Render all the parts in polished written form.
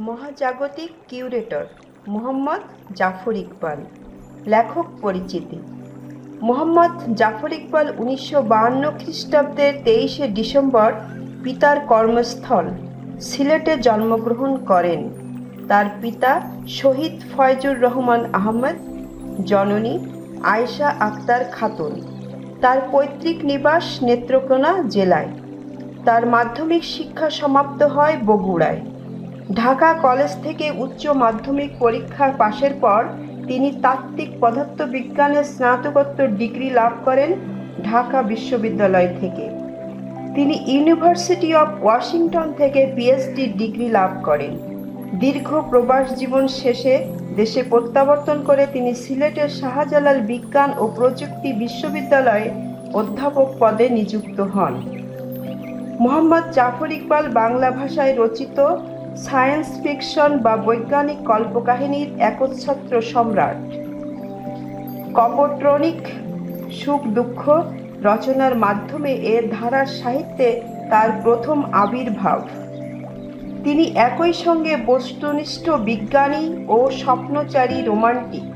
মহাজাগতিক কিউরেটর মোহাম্মদ জাফর ইকবাল। লেখক পরিচিতি। মোহাম্মদ জাফর ইকবাল 1952 খ্রিস্টাব্দের 23শে ডিসেম্বর পিতার কর্মস্থল সিলেটে জন্মগ্রহণ করেন। তার পিতা শহীদ ফয়জুর রহমান আহমেদ, জননী আয়েশা আক্তার খাতুন। তার পৈতৃক নিবাস নেত্রকোনা জেলায়। তার মাধ্যমিক শিক্ষা সমাপ্ত হয় বগুড়ায়। ঢাকা কলেজ থেকে উচ্চ মাধ্যমিক পরীক্ষা পাশের পর তিনি তাত্ত্বিক পদার্থবিজ্ঞানে স্নাতকোত্তর ডিগ্রি লাভ করেন ঢাকা বিশ্ববিদ্যালয় থেকে। তিনি ইউনিভার্সিটি অব ওয়াশিংটন থেকে পিএইচডি ডিগ্রি লাভ করেন। দীর্ঘ প্রবাস জীবন শেষে দেশে প্রত্যাবর্তন করে তিনি সিলেটের শাহজালাল বিজ্ঞান ও প্রযুক্তি বিশ্ববিদ্যালয়ে অধ্যাপক পদে নিযুক্ত হন। মোহাম্মদ জাফর ইকবাল বাংলা ভাষায় রচিত সায়েন্স ফিকশন বা বৈজ্ঞানিক কল্পকাহিনীর একচ্ছত্র সম্রাট। কপোট্রনিক সুখ দুঃখ রচনার মাধ্যমে এ ধারার সাহিত্যে তার প্রথম আবির্ভাব। তিনি একই সঙ্গে বস্তুনিষ্ঠ বিজ্ঞানী ও স্বপ্নচারী রোমান্টিক।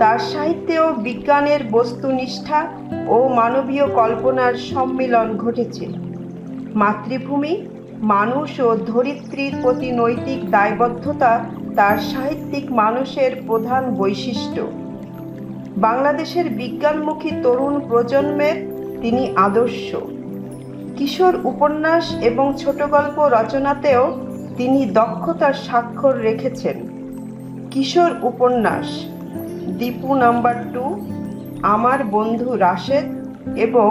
তার সাহিত্যেও বিজ্ঞানের বস্তুনিষ্ঠা ও মানবীয় কল্পনার সম্মিলন ঘটেছে। মাতৃভূমি, মানুষ ও ধরিত্রীর প্রতি নৈতিক দায়বদ্ধতা তার সাহিত্যিক মানুষের প্রধান বৈশিষ্ট্য। বাংলাদেশের বিজ্ঞানমুখী তরুণ প্রজন্মের তিনি আদর্শ। কিশোর উপন্যাস এবং ছোট গল্প রচনাতেও তিনি দক্ষতার স্বাক্ষর রেখেছেন। কিশোর উপন্যাস দীপু নাম্বার 2, আমার বন্ধু রাশেদ এবং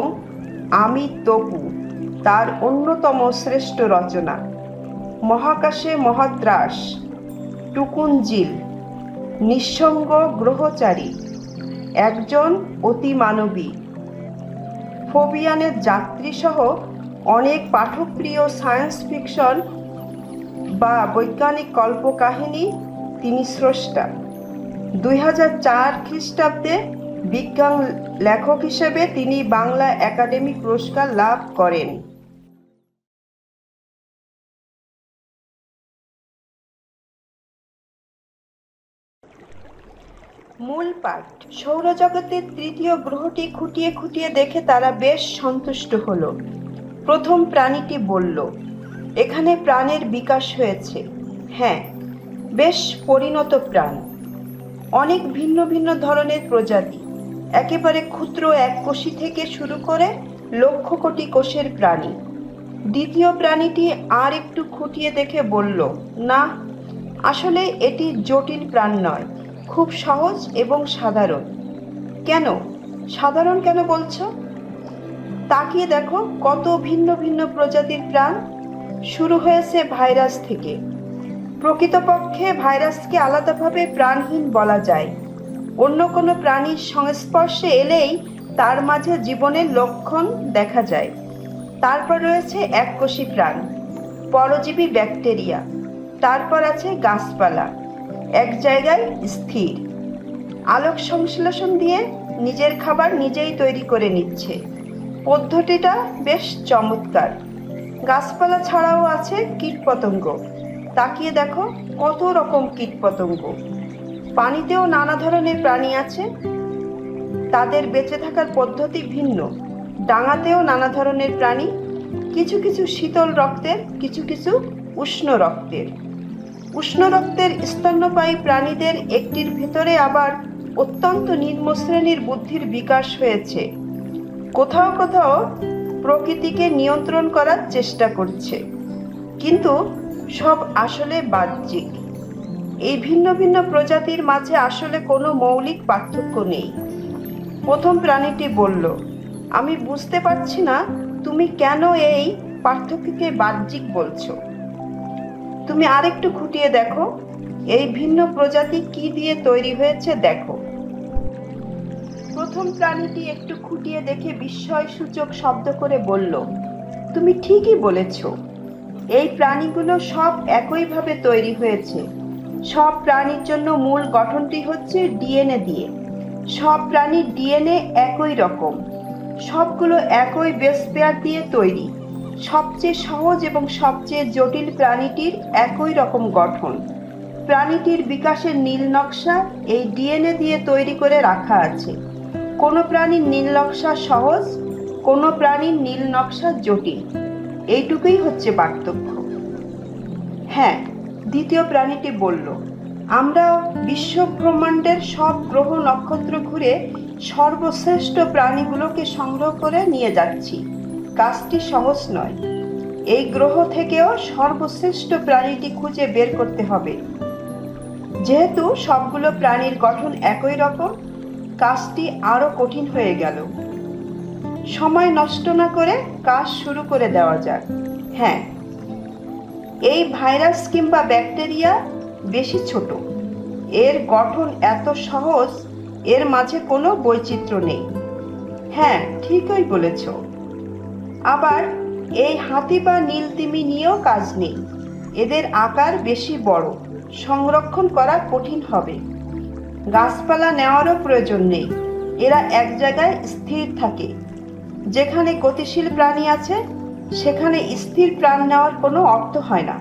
আমি তপু তার অন্যতম শ্রেষ্ঠ রচনা। মহাকাশে মহাদ্রাস, টুকুনজিল, নিঃসঙ্গ গ্রহচারী, একজন অতিমানবী, ফোবিয়ানের যাত্রী সহ অনেক পাঠকপ্রিয় সায়েন্স ফিকশন বা বৈজ্ঞানিক কল্পকাহিনী তিনি স্রষ্টা। 2004 খ্রিস্টাব্দে বিজ্ঞান লেখক হিসেবে তিনি বাংলা একাডেমি পুরস্কার লাভ করেন। মূল পাঠ। সৌরজগতের তৃতীয় গ্রহটি খুঁটিয়ে খুঁটিয়ে দেখে তারা বেশ সন্তুষ্ট হলো। প্রথম প্রাণীটি বলল, এখানে প্রাণের বিকাশ হয়েছে। হ্যাঁ, বেশ পরিণত প্রাণ, অনেক ভিন্ন ভিন্ন ধরনের প্রজাতি, একেবারে ক্ষুদ্র এককোষী থেকে শুরু করে লক্ষ কোটি কোষের প্রাণী। দ্বিতীয় প্রাণীটি আর একটু খুঁটিয়ে দেখে বলল, না, আসলে এটি জটিল প্রাণ নয়, খুব সহজ এবং সাধারণ। কেন সাধারণ কেন বলছো? তাকিয়ে দেখো কত ভিন্ন ভিন্ন প্রজাতির প্রাণ। শুরু হয়েছে ভাইরাস থেকে। প্রকৃতপক্ষে ভাইরাসকে আলাদাভাবে প্রাণহীন বলা যায়। অন্য কোনো প্রাণীর সংস্পর্শে এলেই তার মাঝে জীবনের লক্ষণ দেখা যায়। তারপর রয়েছে এককোষী প্রাণ, পরজীবী ব্যাকটেরিয়া। তারপর আছে গাছপালা, এক জায়গায় স্থির, আলোক সংশ্লেষণ দিয়ে নিজের খাবার নিজেই তৈরি করে নিচ্ছে। পদ্ধতিটা বেশ চমৎকার। গাছপালা ছাড়াও আছে কীটপতঙ্গ। তাকিয়ে দেখো কত রকম কীটপতঙ্গ। পানিতেও নানা ধরনের প্রাণী আছে, তাদের বেঁচে থাকার পদ্ধতি ভিন্ন। ডাঙাতেও নানা ধরনের প্রাণী, কিছু কিছু শীতল রক্তের, কিছু কিছু উষ্ণ রক্তের। উষ্ণ রক্তের স্তন্যপায়ী প্রাণীদের একটির ভেতরে আবার অত্যন্ত নিম্ন শ্রেণীর বুদ্ধির বিকাশ হয়েছে। কোথাও কোথাও প্রকৃতিকে নিয়ন্ত্রণ করার চেষ্টা করছে, কিন্তু সব আসলে বাহ্যিক। এই ভিন্ন ভিন্ন প্রজাতির মাঝে আসলে কোনো মৌলিক পার্থক্য নেই। প্রথম প্রাণীটি বলল, আমি বুঝতে পারছি না তুমি কেন এই পার্থক্যকে বাহ্যিক বলছো। তুমি আরেকটু খুঁটিয়ে দেখো, এই ভিন্ন প্রজাতি কি দিয়ে তৈরি হয়েছে দেখো। প্রথম প্রাণীটি একটু খুঁটিয়ে দেখে বিস্ময়সূচক শব্দ করে বলল, তুমি ঠিকই বলেছ, এই প্রাণীগুলো সব একইভাবে তৈরি হয়েছে। সব প্রাণীর জন্য মূল গঠনটি হচ্ছে ডিএনএ দিয়ে। সব প্রাণীর ডিএনএ একই রকম, সবগুলো একই বেস পেয়ার দিয়ে তৈরি। সবচেয়ে সহজ এবং সবচেয়ে জটিল প্রাণীটির একই রকম গঠন। প্রাণীটির বিকাশের নীল নকশা এই ডিএনএ দিয়ে তৈরি করে রাখা আছে। কোনো প্রাণীর নীল নকশা সহজ, কোনো প্রাণীর নীল নকশা জটিল। এইটুকুই হচ্ছে পার্থক্য। হ্যাঁ, দ্বিতীয় প্রাণীটি বলল, আমরা বিশ্ব ব্রহ্মাণ্ডের সব গ্রহ নক্ষত্র ঘুরে সর্বশ্রেষ্ঠ প্রাণীগুলোকে সংগ্রহ করে নিয়ে যাচ্ছি। কাজটি সহজ নয়। এই গ্রহ থেকেও সর্বশ্রেষ্ঠ প্রাণীটি খুঁজে বের করতে হবে। যেহেতু সবগুলো প্রাণীর গঠন একই রকম, কাজটি আরো কঠিন হয়ে গেল। সময় নষ্ট না করে কাজ শুরু করে দেওয়া যাক। হ্যাঁ, এই ভাইরাস কিংবা ব্যাকটেরিয়া বেশি ছোট, এর গঠন এত সহজ, এর মাঝে কোনো বৈচিত্র্য নেই। হ্যাঁ, ঠিকই বলেছ। আবার এই হাতি বা নীলতিমি নিয়েও কাজ নেই। এদের আকার বেশি বড়, সংরক্ষণ করা কঠিন হবে। গাছপালা নেওয়ারও প্রয়োজন নেই, এরা এক জায়গায় স্থির থাকে। যেখানে গতিশীল প্রাণী আছে সেখানে স্থির প্রাণ নেওয়ার কোনো অর্থ হয় না।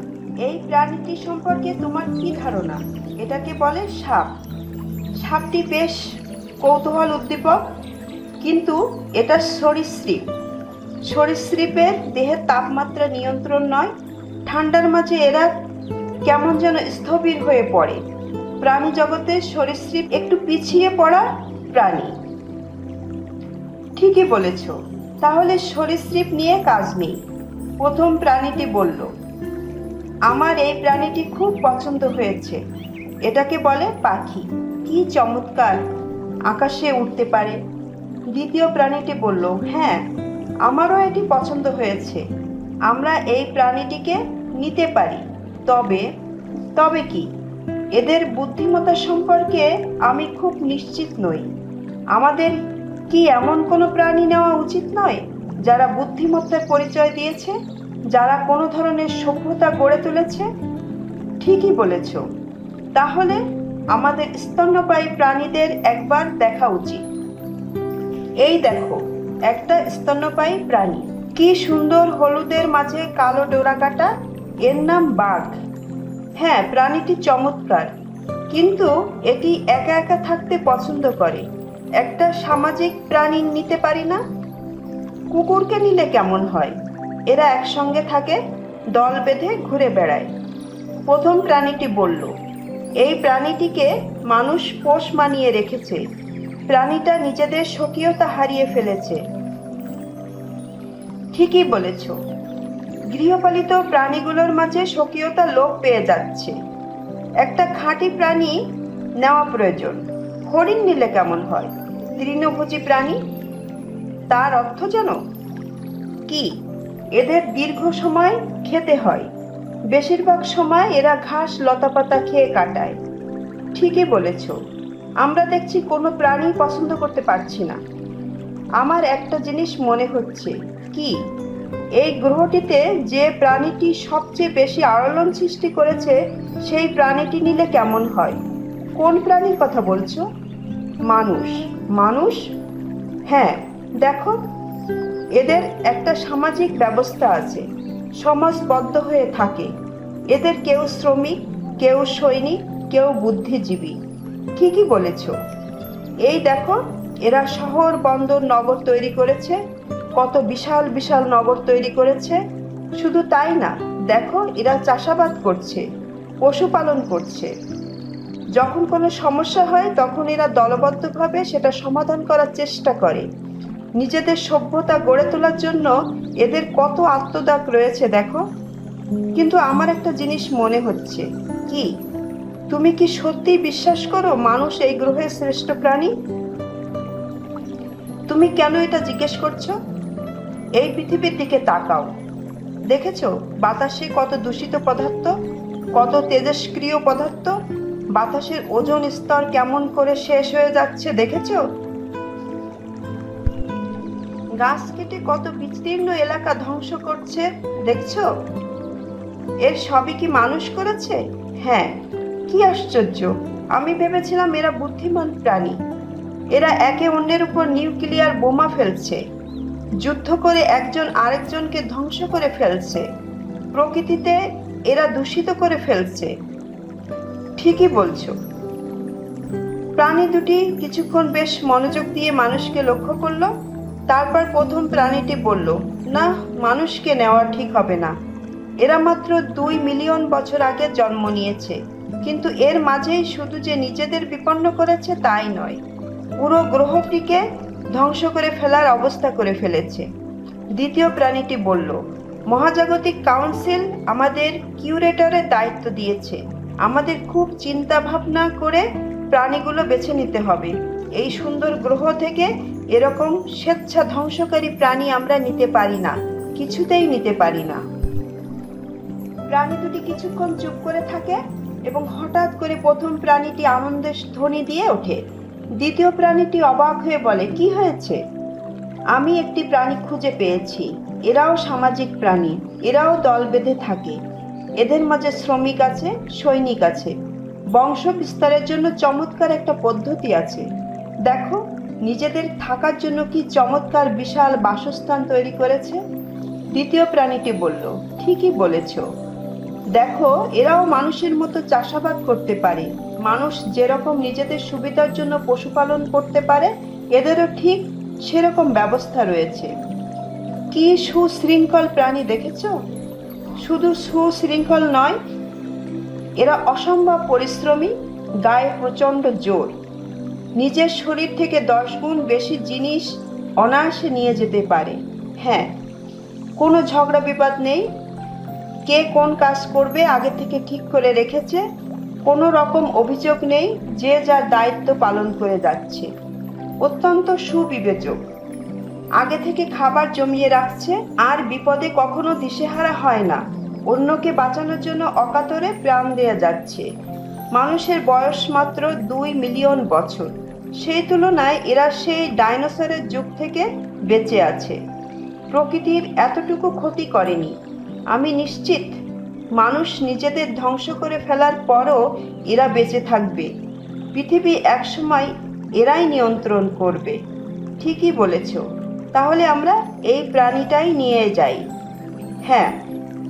এই প্রাণীটি সম্পর্কে তোমার কি ধারণা? এটাকে বলে সাপ। সাপটি বেশ কৌতূহল উদ্দীপক, কিন্তু এটা সরীসৃপ। সরীসৃপের দেহের তাপমাত্রা নিয়ন্ত্রণ নয়, ঠান্ডার মাঝে এরা কেমন যেন স্থবির হয়ে পড়ে। প্রাণী জগতে সরীসৃপ একটু পিছিয়ে পড়া প্রাণী। ঠিকই বলেছ। তাহলে সরীসৃপ নিয়ে কাজ নেই। প্রথম প্রাণীটি বলল, আমার এই প্রাণীটি খুব পছন্দ হয়েছে। এটাকে বলে পাখি। কি চমৎকার, আকাশে উঠতে পারে। দ্বিতীয় প্রাণীটি বলল, হ্যাঁ, আমারও এটি পছন্দ হয়েছে। আমরা এই প্রাণীটিকে নিতে পারি। তবে কি? এদের বুদ্ধিমত্তা সম্পর্কে আমি খুব নিশ্চিত নই। আমাদের কি এমন কোনো প্রাণী নেওয়া উচিত নয় যারা বুদ্ধিমত্তার পরিচয় দিয়েছে, যারা কোনো ধরনের সভ্যতা গড়ে তুলেছে? ঠিকই বলেছ। তাহলে আমাদের স্তন্যপায়ী প্রাণীদের একবার দেখা উচিত। এই দেখো, একটা স্তন্যপায়ী প্রাণী। কি সুন্দর, হলুদের মাঝে কালো ডোরাকাটা। এর নাম বাঘ। হ্যাঁ, প্রাণীটি চমৎকার, কিন্তু এটি একা একা থাকতে পছন্দ করে। একটা সামাজিক প্রাণী নিতে পারি না? কুকুরকে নিলে কেমন হয়? এরা একসঙ্গে থাকে, দল বেঁধে ঘুরে বেড়ায়। প্রথম প্রাণীটি বলল, এই প্রাণীটিকে মানুষ পোষ মানিয়ে রেখেছে। প্রাণীটা নিজেদের স্বকীয়তা হারিয়ে ফেলেছে। ঠিকই বলেছ। গৃহপালিত প্রাণীগুলোর মাঝে স্বকীয়তা লোপ পেয়ে যাচ্ছে। একটা খাঁটি প্রাণী নেওয়া প্রয়োজন। হরিণ নিলে কেমন হয়? তৃণভোজী প্রাণী। তার অর্থ জানো কি? এদের দীর্ঘ সময় খেতে হয়। বেশিরভাগ সময় এরা ঘাস লতাপাতা খেয়ে কাটায়। ঠিকই বলেছ। আমরা দেখছি কোনো প্রাণী পছন্দ করতে পারছি না। আমার একটা জিনিস মনে হচ্ছে। কি? এই গ্রহটিতে যে প্রাণীটি সবচেয়ে বেশি আলোড়ন সৃষ্টি করেছে সেই প্রাণীটি নিলে কেমন হয়? কোন প্রাণীর কথা বলছো? মানুষ। মানুষ? হ্যাঁ, দেখো, এদের একটা সামাজিক ব্যবস্থা আছে, সমাজবদ্ধ হয়ে থাকে। এদের কেউ শ্রমিক, কেউ সৈনিক, কেউ বুদ্ধিজীবী। ঠিকই বলেছ। এই দেখো, এরা শহর, বন্দর, নগর তৈরি করেছে। কত বিশাল বিশাল নগর তৈরি করেছে। শুধু তাই না, দেখো, এরা চাষাবাদ করছে, পশুপালন করছে। যখন কোনো সমস্যা হয় তখন এরা দলবদ্ধভাবে সেটা সমাধান করার চেষ্টা করে। নিজেদের সভ্যতা গড়ে তোলার জন্য এদের কত আত্মত্যাগ রয়েছে দেখো। কিন্তু আমার একটা জিনিস মনে হচ্ছে। কি? তুমি কি সত্যিই বিশ্বাস করো মানুষ এই গ্রহের শ্রেষ্ঠ প্রাণী? তুমি কেন এটা জিজ্ঞেস করছো? এই পৃথিবীর দিকে তাকাও। দেখেছো বাতাসে কত দূষিত পদার্থ, কত তেজস্ক্রিয় পদার্থ? বাতাসের ওজোন স্তর কেমন করে শেষ হয়ে যাচ্ছে দেখেছো? গাছ কেটে কত বিস্তীর্ণ এলাকা ধ্বংস করছে দেখছো? এর সবই কি মানুষ করেছে? হ্যাঁ। কি আশ্চর্য! আমি ভেবেছিলাম এরা বুদ্ধিমান প্রাণী। এরা একে অন্যের উপর নিউক্লিয়ার বোমা ফেলছে। যুদ্ধ করে একজন আরেকজনকে ধ্বংস করে ফেলছে, প্রকৃতিতে এরা দূষিত করে ফেলছে। ঠিকই বলছো। প্রাণী দুটি কিছুক্ষণ বেশ মনোযোগ দিয়ে মানুষকে লক্ষ্য করলো। তারপর প্রথম প্রাণীটি বলল, না, মানুষকে নেওয়া ঠিক হবে না। এরা মাত্র 2 মিলিয়ন বছর আগে জন্ম নিয়েছে, কিন্তু এর মাঝেই শুধু যে নিজেদের বিপন্ন করেছে তাই নয়, পুরো গ্রহটিকে ধ্বংস করে ফেলার অবস্থা করে ফেলেছে। দ্বিতীয় প্রাণীটি বলল, মহাজাগতিক কাউন্সিল আমাদের কিউরেটরের দায়িত্ব দিয়েছে। আমাদের খুব চিন্তা ভাবনা করে প্রাণীগুলো বেছে নিতে হবে। এই সুন্দর গ্রহ থেকে এরকম স্বেচ্ছা ধ্বংসকারী প্রাণী আমরা নিতে পারি না, কিছুতেই নিতে পারি না। প্রাণী দুটি কিছুক্ষণ চুপ করে থাকে এবং হঠাৎ করে প্রথম প্রাণীটি আনন্দের ধ্বনি দিয়ে ওঠে। দ্বিতীয় প্রাণীটি অবাক হয়ে বলে, কি হয়েছে? আমি একটি প্রাণী খুঁজে পেয়েছি। এরাও সামাজিক প্রাণী, এরাও দল বেঁধে থাকে। এদের মাঝে শ্রমিক আছে, সৈনিক আছে। বংশ বিস্তারের জন্য চমৎকার একটা পদ্ধতি আছে। দেখো, নিজেদের থাকার জন্য কি চমৎকার বিশাল বাসস্থান তৈরি করেছে। দ্বিতীয় প্রাণীটি বলল, ঠিকই বলেছ। দেখো, এরাও মানুষের মতো চাষাবাদ করতে পারে। মানুষ যেরকম নিজেদের সুবিধার জন্য পশুপালন করতে পারে, এদেরও ঠিক সেরকম ব্যবস্থা রয়েছে। কি সুশৃঙ্খল প্রাণী দেখেছ? শুধু সুশৃঙ্খল নয়, এরা অসম্ভব পরিশ্রমী, গায়ে প্রচণ্ড জোর। নিজের শরীর থেকে 10 গুণ বেশি জিনিস অনায়াসে নিয়ে যেতে পারে। হ্যাঁ, কোনো ঝগড়া বিবাদ নেই। কে কোন কাজ করবে আগে থেকে ঠিক করে রেখেছে। কোনো রকম অভিযোগ নেই, যে যার দায়িত্ব পালন করে যাচ্ছে। অত্যন্ত সুবিবেচক। আগে থেকে খাবার জমিয়ে রাখছে, আর বিপদে কখনো দিশেহারা হয় না। অন্যকে বাঁচানোর জন্য অকাতরে প্রাণ দেয়া যাচ্ছে। মানুষের বয়স মাত্র 2 মিলিয়ন বছর। সেই তুলনায় এরা সেই ডাইনোসরের যুগ থেকে বেঁচে আছে। প্রকৃতির এতটুকু ক্ষতি করেনি। আমি নিশ্চিত মানুষ নিজেদের ধ্বংস করে ফেলার পরও এরা বেঁচে থাকবে। পৃথিবী একসময় এরাই নিয়ন্ত্রণ করবে। ঠিকই বলেছ। তাহলে আমরা এই প্রাণীটাই নিয়ে যাই। হ্যাঁ,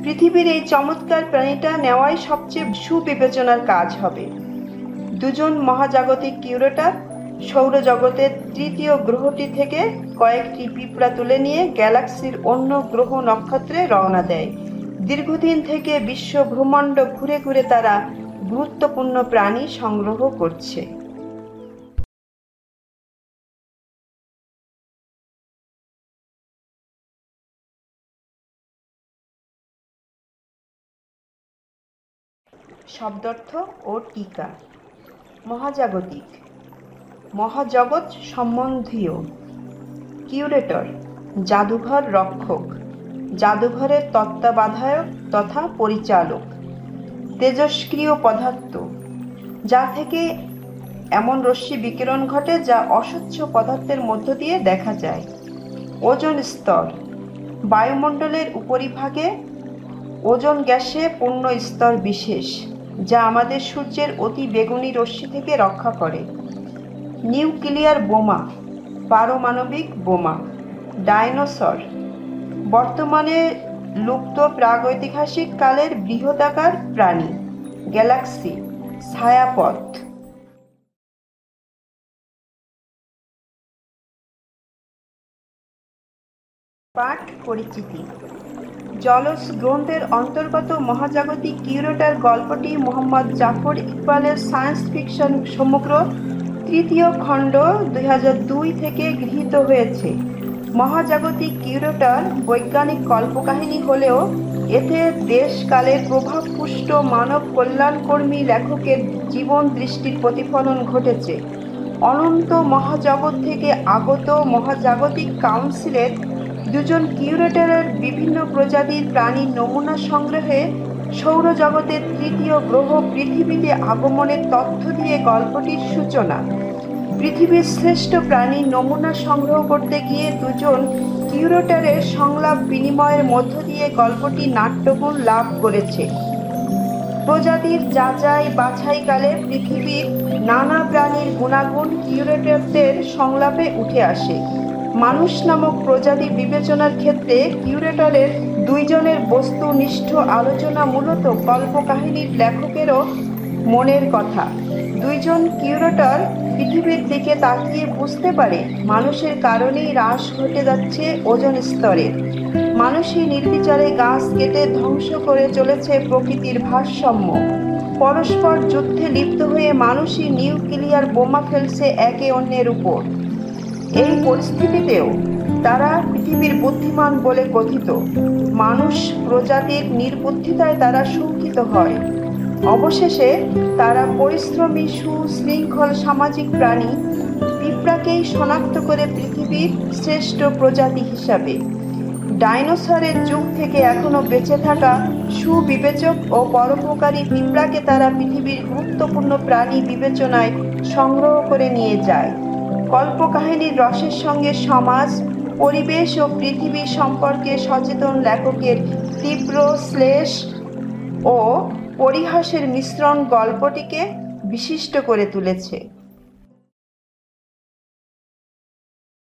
পৃথিবীর এই চমৎকার প্রাণীটা নেওয়াই সবচেয়ে সুবিবেচনার কাজ হবে। দুজন মহাজাগতিক কিউরেটর সৌরজগতের 3য় গ্রহটি থেকে কয়েকটি পিঁপড়া তুলে নিয়ে গ্যালাক্সির অন্য গ্রহ নক্ষত্রে রওনা দেয়। দীর্ঘদিন থেকে বিশ্ব ব্রহ্মাণ্ড ঘুরে ঘুরে তারা গুরুত্বপূর্ণ প্রাণী সংগ্রহ করছে। শব্দার্থ ও টিকা। মহাজাগতিক, মহাজগৎ সম্বন্ধীয়। কিউরেটর, জাদুঘর রক্ষক, জাদুঘরের তত্ত্বাবধায়ক তথা পরিচালক। তেজস্ক্রিয় পদার্থ, যা থেকে এমন রশ্মি বিকিরণ ঘটে যা অস্বচ্ছ পদার্থের মধ্য দিয়ে দেখা যায়। ওজোন স্তর, বায়ুমণ্ডলের উপরিভাগে ওজোন গ্যাসে পূর্ণ স্তর বিশেষ, যা আমাদের সূর্যের অতি বেগুনি রশ্মি থেকে রক্ষা করে। নিউক্লিয়ার বোমা, পারমাণবিক বোমা। ডাইনোসর, বর্তমানে লুপ্ত প্রাগৈতিহাসিক কালের বৃহদাকার প্রাণী। গ্যালাক্সি, ছায়াপথ। পাঠ পরিচিতি। জলজ গ্রন্থের অন্তর্গত মহাজাগতিক কিউরেটর গল্পটি মোহাম্মদ জাফর ইকবালের সায়েন্স ফিকশন সমগ্র 3য় খণ্ড 2002 থেকে গৃহীত হয়েছে। মহাজাগতিক কিউরেটর বৈজ্ঞানিক কল্পকাহিনী হলেও এতে দেশকালের প্রভাবপুষ্ট মানব কল্যাণকর্মী লেখকের জীবন দৃষ্টির প্রতিফলন ঘটেছে। অনন্ত মহাজগৎ থেকে আগত মহাজাগতিক কাউন্সিলের 2জন কিউরেটরের বিভিন্ন প্রজাতির প্রাণীর নমুনা সংগ্রহে সৌরজগতের 3য় গ্রহ পৃথিবীতে আগমনের তথ্য দিয়ে গল্পটির সূচনা। পৃথিবীর শ্রেষ্ঠ প্রাণীর নমুনা সংগ্রহ করতে গিয়ে 2জন কিউরেটরের সংলাপ বিনিময়ের মধ্য দিয়ে গল্পটি নাট্যগুণ লাভ করেছে। প্রজাতির যাচাই বাছাইকালে পৃথিবীর নানা প্রাণীর গুণাগুণ কিউরেটরদের সংলাপে উঠে আসে। মানুষ নামক প্রজাতি বিবেচনার ক্ষেত্রে কিউরেটরের দুইজনের বস্তুনিষ্ঠ আলোচনা মূলত কল্পকাহিনীর লেখকেরও মনের কথা। দুইজন কিউরেটর পৃথিবীর দিকে তাকিয়ে বুঝতে পারে মানুষের কারণেই হ্রাস ঘটে যাচ্ছে ওজোন স্তরের। মানুষই নির্বিচারে গাছ কেটে ধ্বংস করে চলেছে প্রকৃতির ভারসাম্য। পরস্পর যুদ্ধে লিপ্ত হয়ে মানুষই নিউক্লিয়ার বোমা ফেলছে একে অন্যের উপর। এই পরিস্থিতিতেও তারা পৃথিবীর বুদ্ধিমান বলে কথিত। মানুষ প্রজাতির নির্বুদ্ধিতায় তারা শঙ্কিত হয়। অবশেষে তারা পরিশ্রমী সুশৃঙ্খল সামাজিক প্রাণী পিঁপড়াকেই শনাক্ত করে পৃথিবীর শ্রেষ্ঠ প্রজাতি হিসাবে। ডাইনোসরের যুগ থেকে এখনো বেঁচে থাকা সুবিবেচক ও পরোপকারী পিঁপড়াকে তারা পৃথিবীর গুরুত্বপূর্ণ প্রাণী বিবেচনায় সংগ্রহ করে নিয়ে যায়। কল্পকাহিনীর রসের সঙ্গে সমাজ, পরিবেশ ও পৃথিবী সম্পর্কে সচেতন লেখকের তীব্র শ্লেষ ও পরিহাসের মিশ্রণ গল্পটিকে বিশিষ্ট করে তুলেছে।